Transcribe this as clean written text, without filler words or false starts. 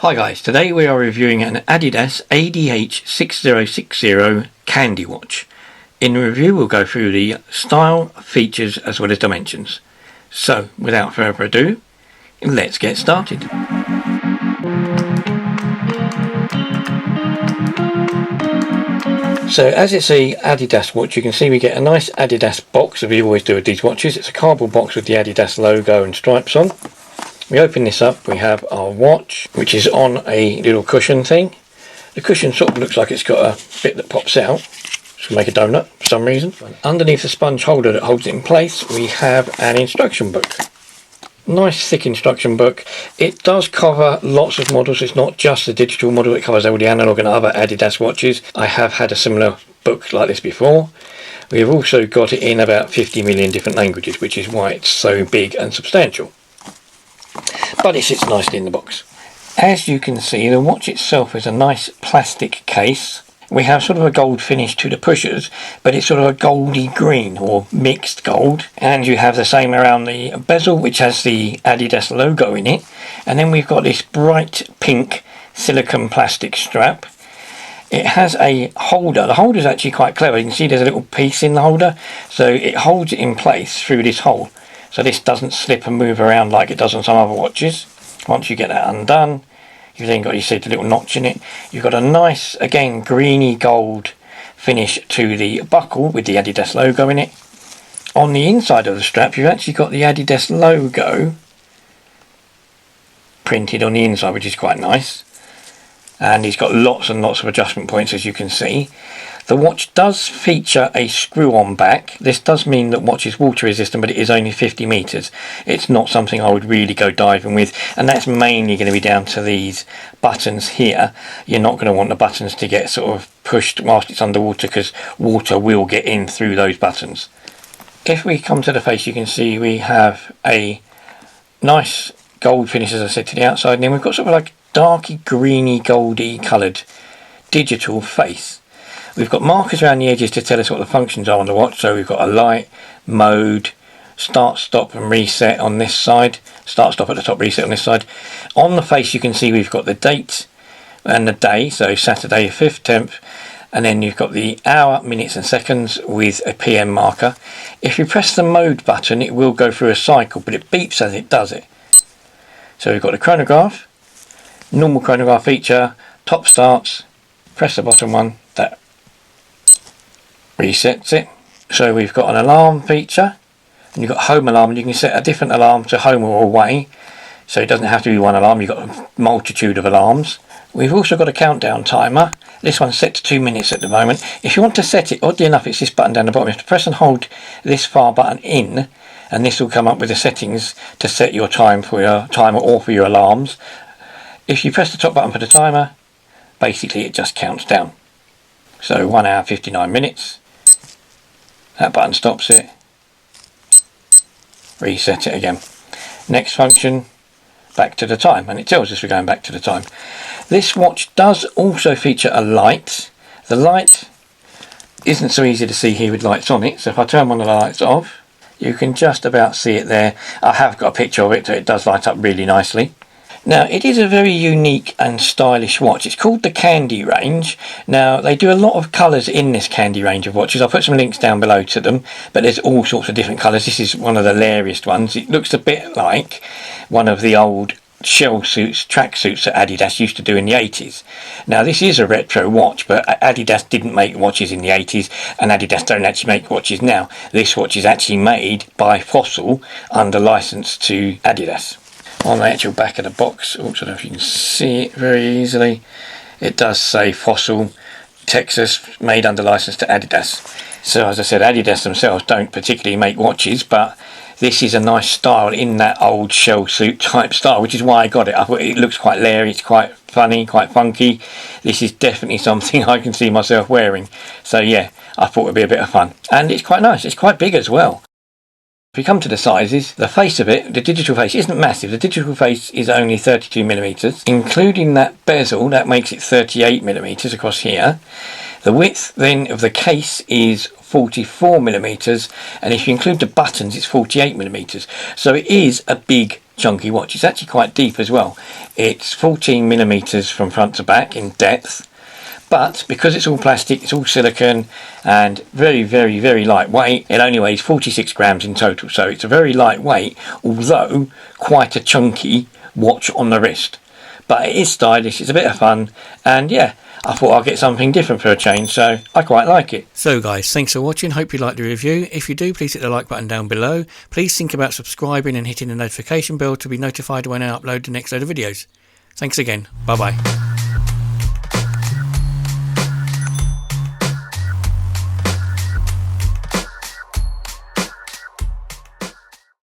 Hi guys, today we are reviewing an Adidas ADH6060 candy watch. In the review we'll go through the style, features as well as dimensions. So without further ado, let's get started. So as it's a Adidas watch, you can see we get a nice Adidas box as we always do with these watches. It's a cardboard box with the Adidas logo and stripes on. We open this up, we have our watch, which is on a little cushion thing. The cushion sort of looks like it's got a bit that pops out, to make a donut for some reason. Underneath the sponge holder that holds it in place, we have an instruction book. Nice thick instruction book. It does cover lots of models, it's not just the digital model, it covers all the analog and other Adidas watches. I have had a similar book like this before. We've also got it in about 50 million different languages, which is why it's so big and substantial. But it sits nicely in the box. As you can see, the watch itself is a nice plastic case. We have sort of a gold finish to the pushers, but it's sort of a goldy green or mixed gold. And you have the same around the bezel, which has the Adidas logo in it. And then we've got this bright pink silicone plastic strap. It has a holder. The holder is actually quite clever. You can see there's a little piece in the holder, so it holds it in place through this hole. So this doesn't slip and move around like it does on some other watches. Once you get that undone, you've then got, you see, the little notch in it. You've got a nice, again, greeny gold finish to the buckle with the Adidas logo in it. On the inside of the strap, you've actually got the Adidas logo printed on the inside, which is quite nice. And it's got lots and lots of adjustment points, as you can see. The watch does feature a screw-on back. This does mean that watch is water resistant, but it is only 50 meters. It's not something I would really go diving with, and that's mainly going to be down to these buttons here. You're not going to want the buttons to get sort of pushed whilst it's underwater, because water will get in through those buttons. If we come to the face, you can see we have a nice gold finish, as I said, to the outside, and then we've got sort of like darky greeny goldy coloured digital face. We've got markers around the edges to tell us what the functions are on the watch. So we've got a light, mode, start, stop and reset on this side. Start, stop at the top, reset on this side. On the face you can see we've got the date and the day, so Saturday 5th, 10th. And then you've got the hour, minutes and seconds with a PM marker. If you press the mode button it will go through a cycle, but it beeps as it does it. So we've got the chronograph, normal chronograph feature, top starts, press the bottom one, that resets it. So we've got an alarm feature, and you've got home alarm, and you can set a different alarm to home or away, so it doesn't have to be one alarm. You've got a multitude of alarms. We've also got a countdown timer. This one's set to 2 minutes at the moment. If you want to set it, oddly enough it's this button down the bottom. You have to press and hold this far button in, and this will come up with the settings to set your time for your timer or for your alarms. If you press the top button for the timer, basically it just counts down. So 1 hour 59 minutes. That button stops it. Reset it again. Next function, back to the time, and it tells us we're going back to the time. This watch does also feature a light. The light isn't so easy to see here with lights on it, so if I turn one of the lights off, you can just about see it there. I have got a picture of it, so it does light up really nicely. Now it is a very unique and stylish watch. It's called the Candy range. Now they do a lot of colours in this Candy range of watches. I'll put some links down below to them, but there's all sorts of different colours. This is one of the rarest ones. It looks a bit like one of the old shell suits, track suits that Adidas used to do in the 80s. Now this is a retro watch, but Adidas didn't make watches in the 80s, and Adidas don't actually make watches now. This watch is actually made by Fossil under licence to Adidas. On the actual back of the box, oops, I don't know if you can see it very easily, it does say Fossil, Texas, made under license to Adidas. So as I said, Adidas themselves don't particularly make watches, but this is a nice style in that old shell suit type style, which is why I got it. I thought it looks quite leery, it's quite funny, quite funky. This is definitely something I can see myself wearing. So yeah, I thought it would be a bit of fun. And it's quite nice, it's quite big as well. If we come to the sizes, the face of it, the digital face, isn't massive. The digital face is only 32mm, including that bezel, that makes it 38mm across here. The width then of the case is 44mm, and if you include the buttons it's 48mm. So it is a big chunky watch. It's actually quite deep as well. It's 14mm from front to back in depth, but because it's all plastic, it's all silicone, and very, very, very lightweight. It only weighs 46 grams in total, so it's a very lightweight, although quite a chunky watch on the wrist. But it is stylish, it's a bit of fun, and yeah, I thought I'd get something different for a change, so I quite like it. So guys, thanks for watching. Hope you liked the review. If you do, please hit the like button down below. Please think about subscribing and hitting the notification bell to be notified when I upload the next load of videos. Thanks again. Bye bye.